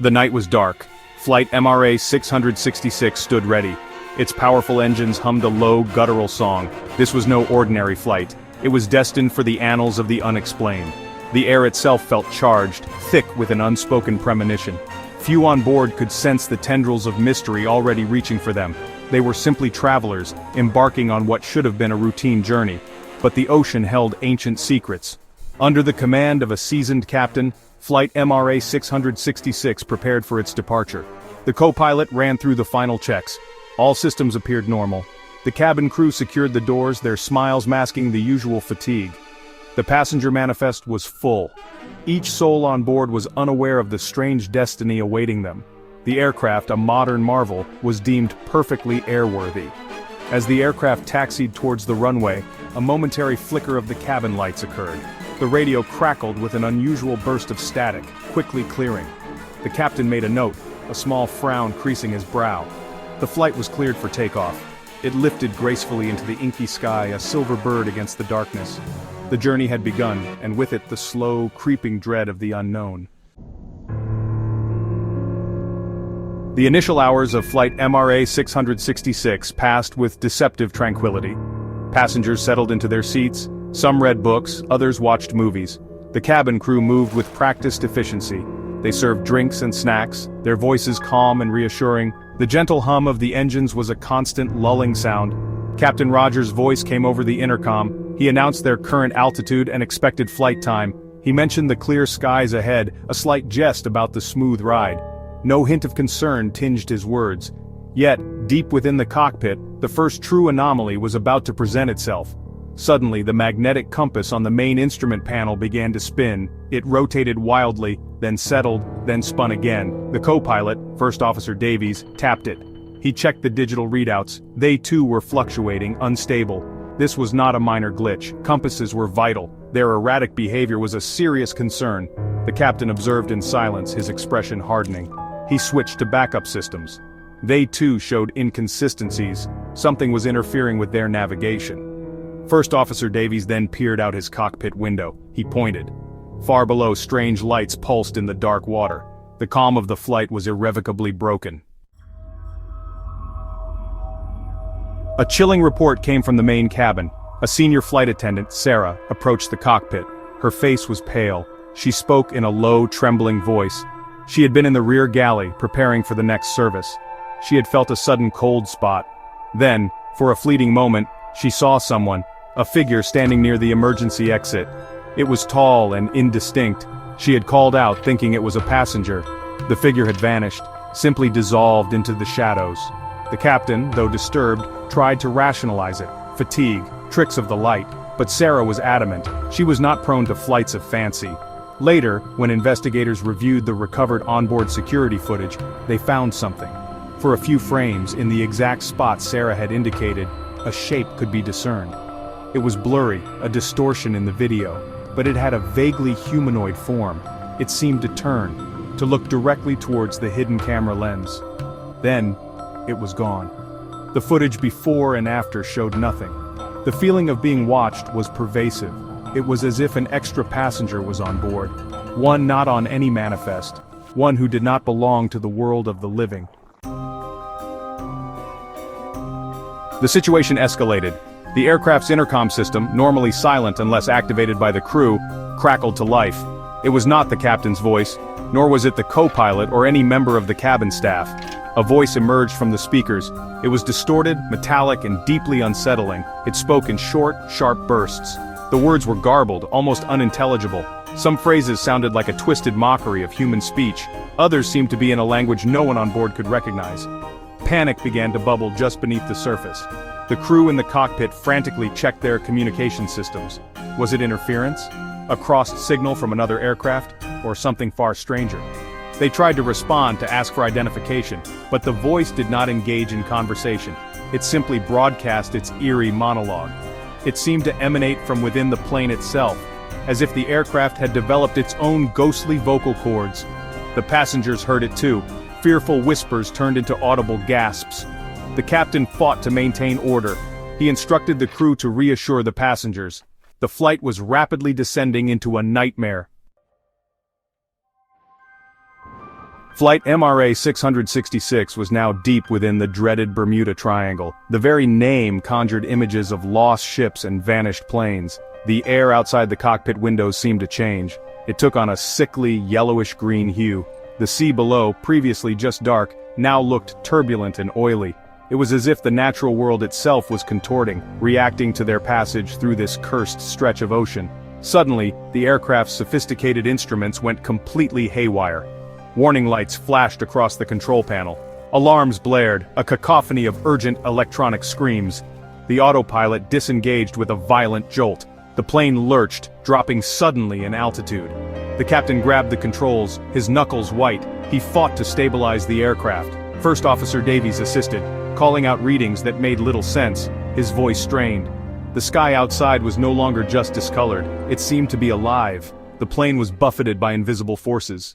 The night was dark. Flight MRA-666 stood ready. Its powerful engines hummed a low, guttural song. This was no ordinary flight. It was destined for the annals of the unexplained. The air itself felt charged, thick with an unspoken premonition. Few on board could sense the tendrils of mystery already reaching for them. They were simply travelers, embarking on what should have been a routine journey. But the ocean held ancient secrets. Under the command of a seasoned captain, Flight MRA-666 prepared for its departure. The co-pilot ran through the final checks. All systems appeared normal. The cabin crew secured the doors, their smiles masking the usual fatigue. The passenger manifest was full. Each soul on board was unaware of the strange destiny awaiting them. The aircraft, a modern marvel, was deemed perfectly airworthy. As the aircraft taxied towards the runway, a momentary flicker of the cabin lights occurred. The radio crackled with an unusual burst of static, quickly clearing. The captain made a note, a small frown creasing his brow. The flight was cleared for takeoff. It lifted gracefully into the inky sky, a silver bird against the darkness. The journey had begun, and with it the slow, creeping dread of the unknown. The initial hours of Flight MRA-666 passed with deceptive tranquility. Passengers settled into their seats. Some read books, others watched movies. The cabin crew moved with practiced efficiency. They served drinks and snacks, their voices calm and reassuring. The gentle hum of the engines was a constant lulling sound. Captain Rogers' voice came over the intercom. He announced their current altitude and expected flight time. He mentioned the clear skies ahead, a slight jest about the smooth ride. No hint of concern tinged his words. Yet, deep within the cockpit, the first true anomaly was about to present itself. Suddenly, the magnetic compass on the main instrument panel began to spin. It rotated wildly, then settled, then spun again. The co-pilot, First Officer Davies, tapped it. He checked the digital readouts. They too were fluctuating, unstable. This was not a minor glitch. Compasses were vital. Their erratic behavior was a serious concern. The captain observed in silence, his expression hardening. He switched to backup systems. They too showed inconsistencies. Something was interfering with their navigation. First Officer Davies then peered out his cockpit window. He pointed. Far below, strange lights pulsed in the dark water. The calm of the flight was irrevocably broken. A chilling report came from the main cabin. A senior flight attendant, Sarah, approached the cockpit. Her face was pale. She spoke in a low, trembling voice. She had been in the rear galley, preparing for the next service. She had felt a sudden cold spot. Then, for a fleeting moment, she saw someone, a figure standing near the emergency exit. It was tall and indistinct. She had called out, thinking it was a passenger. The figure had vanished, simply dissolved into the shadows. The captain, though disturbed, tried to rationalize it. Fatigue, tricks of the light. But Sarah was adamant. She was not prone to flights of fancy. Later, when investigators reviewed the recovered onboard security footage, they found something. For a few frames, in the exact spot Sarah had indicated, a shape could be discerned. It was blurry, a distortion in the video, but it had a vaguely humanoid form. It seemed to turn, to look directly towards the hidden camera lens. Then, it was gone. The footage before and after showed nothing. The feeling of being watched was pervasive. It was as if an extra passenger was on board. One not on any manifest. One who did not belong to the world of the living. The situation escalated. The aircraft's intercom system, normally silent unless activated by the crew, crackled to life. It was not the captain's voice, nor was it the co-pilot or any member of the cabin staff. A voice emerged from the speakers. It was distorted, metallic, and deeply unsettling. It spoke in short, sharp bursts. The words were garbled, almost unintelligible. Some phrases sounded like a twisted mockery of human speech. Others seemed to be in a language no one on board could recognize. Panic began to bubble just beneath the surface. The crew in the cockpit frantically checked their communication systems. Was it interference? A crossed signal from another aircraft? Or something far stranger? They tried to respond to ask for identification, but the voice did not engage in conversation. It simply broadcast its eerie monologue. It seemed to emanate from within the plane itself, as if the aircraft had developed its own ghostly vocal cords. The passengers heard it too. Fearful whispers turned into audible gasps. The captain fought to maintain order. He instructed the crew to reassure the passengers. The flight was rapidly descending into a nightmare. Flight MRA-666 was now deep within the dreaded Bermuda Triangle. The very name conjured images of lost ships and vanished planes. The air outside the cockpit windows seemed to change. It took on a sickly, yellowish-green hue. The sea below, previously just dark, now looked turbulent and oily. It was as if the natural world itself was contorting, reacting to their passage through this cursed stretch of ocean. Suddenly, the aircraft's sophisticated instruments went completely haywire. Warning lights flashed across the control panel. Alarms blared, a cacophony of urgent electronic screams. The autopilot disengaged with a violent jolt. The plane lurched, dropping suddenly in altitude. The captain grabbed the controls, his knuckles white. He fought to stabilize the aircraft. First Officer Davies assisted, calling out readings that made little sense, his voice strained. The sky outside was no longer just discolored, it seemed to be alive. The plane was buffeted by invisible forces.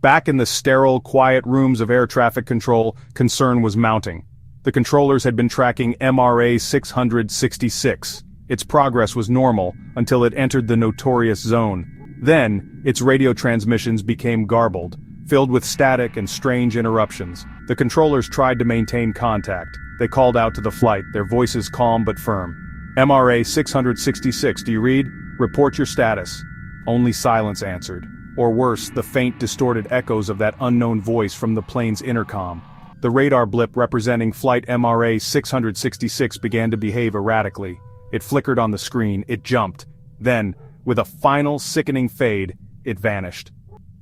Back in the sterile, quiet rooms of air traffic control, concern was mounting. The controllers had been tracking MRA-666. Its progress was normal, until it entered the notorious zone. Then, its radio transmissions became garbled, filled with static and strange interruptions. The controllers tried to maintain contact. They called out to the flight, their voices calm but firm. MRA-666, do you read? Report your status. Only silence answered. Or worse, the faint, distorted echoes of that unknown voice from the plane's intercom. The radar blip representing Flight MRA-666 began to behave erratically. It flickered on the screen, it jumped. Then, with a final, sickening fade, it vanished.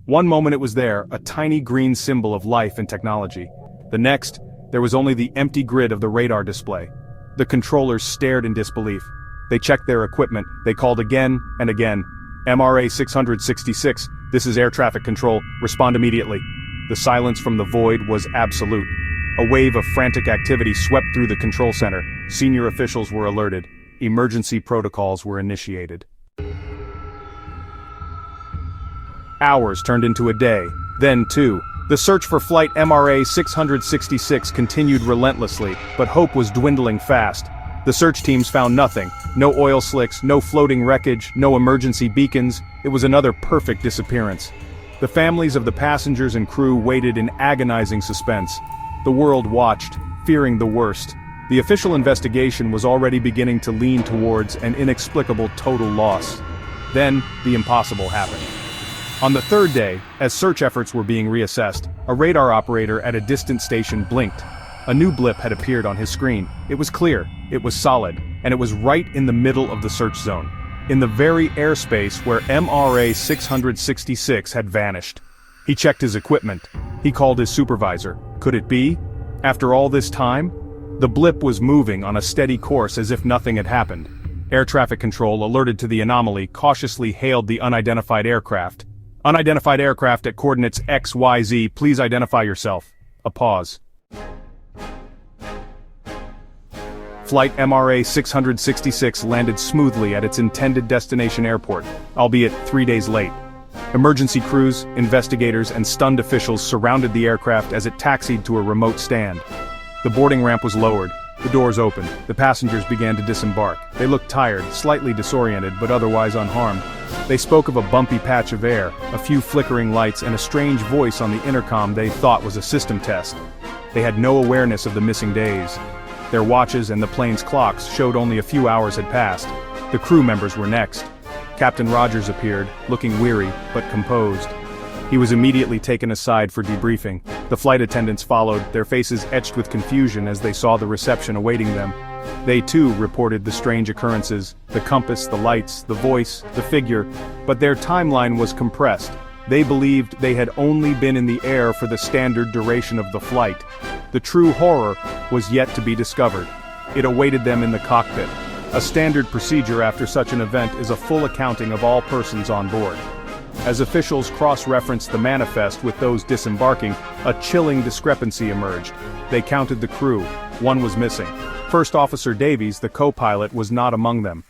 One moment it was there, a tiny green symbol of life and technology. The next, there was only the empty grid of the radar display. The controllers stared in disbelief. They checked their equipment, they called again and again. MRA-666, this is air traffic control, respond immediately. The silence from the void was absolute. A wave of frantic activity swept through the control center. Senior officials were alerted. Emergency protocols were initiated. Hours turned into a day, then two. The search for Flight MRA-666 continued relentlessly, but hope was dwindling fast. The search teams found nothing. No oil slicks, no floating wreckage, no emergency beacons. It was another perfect disappearance. The families of the passengers and crew waited in agonizing suspense. The world watched, fearing the worst. The official investigation was already beginning to lean towards an inexplicable total loss. Then, the impossible happened. On the third day, as search efforts were being reassessed, a radar operator at a distant station blinked. A new blip had appeared on his screen. It was clear, it was solid, and it was right in the middle of the search zone. In the very airspace where MRA-666 had vanished. He checked his equipment. He called his supervisor. Could it be? After all this time? The blip was moving on a steady course as if nothing had happened. Air traffic control, alerted to the anomaly, cautiously hailed the unidentified aircraft. Unidentified aircraft at coordinates XYZ, please identify yourself. A pause. Flight MRA-666 landed smoothly at its intended destination airport, albeit 3 days late. Emergency crews, investigators, and stunned officials surrounded the aircraft as it taxied to a remote stand. The boarding ramp was lowered, the doors opened, the passengers began to disembark. They looked tired, slightly disoriented, but otherwise unharmed. They spoke of a bumpy patch of air, a few flickering lights, and a strange voice on the intercom they thought was a system test. They had no awareness of the missing days. Their watches and the plane's clocks showed only a few hours had passed. The crew members were next. Captain Rogers appeared, looking weary, but composed. He was immediately taken aside for debriefing. The flight attendants followed, their faces etched with confusion as they saw the reception awaiting them. They too reported the strange occurrences, the compass, the lights, the voice, the figure, but their timeline was compressed. They believed they had only been in the air for the standard duration of the flight. The true horror was yet to be discovered. It awaited them in the cockpit. A standard procedure after such an event is a full accounting of all persons on board. As officials cross-referenced the manifest with those disembarking, a chilling discrepancy emerged. They counted the crew. One was missing. First Officer Davies, the co-pilot, was not among them.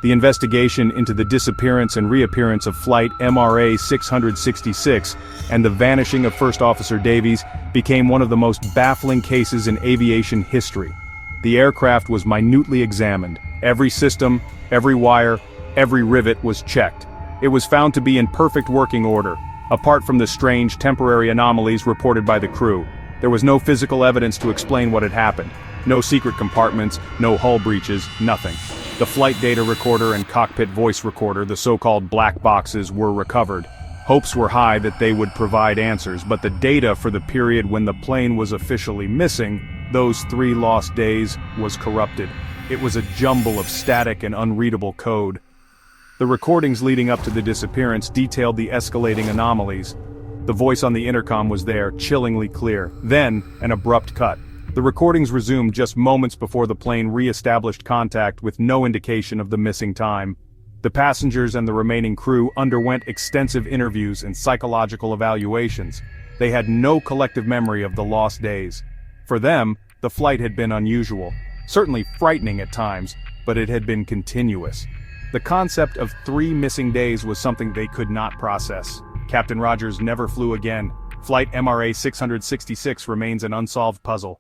The investigation into the disappearance and reappearance of Flight MRA-666 and the vanishing of First Officer Davies became one of the most baffling cases in aviation history. The aircraft was minutely examined. Every system, every wire, Every rivet was checked. It was found to be in perfect working order, apart from the strange temporary anomalies reported by the crew. There was no physical evidence to explain what had happened. No secret compartments, no hull breaches, nothing. The flight data recorder and cockpit voice recorder, the so-called black boxes, were recovered. Hopes were high that they would provide answers, but the data for the period when the plane was officially missing, those 3 lost days, was corrupted. It was a jumble of static and unreadable code. The recordings leading up to the disappearance detailed the escalating anomalies. The voice on the intercom was there, chillingly clear. Then, an abrupt cut. The recordings resumed just moments before the plane re-established contact with no indication of the missing time. The passengers and the remaining crew underwent extensive interviews and psychological evaluations. They had no collective memory of the lost days. For them, the flight had been unusual, certainly frightening at times, but it had been continuous. The concept of 3 missing days was something they could not process. Captain Rogers never flew again. Flight MRA-666 remains an unsolved puzzle.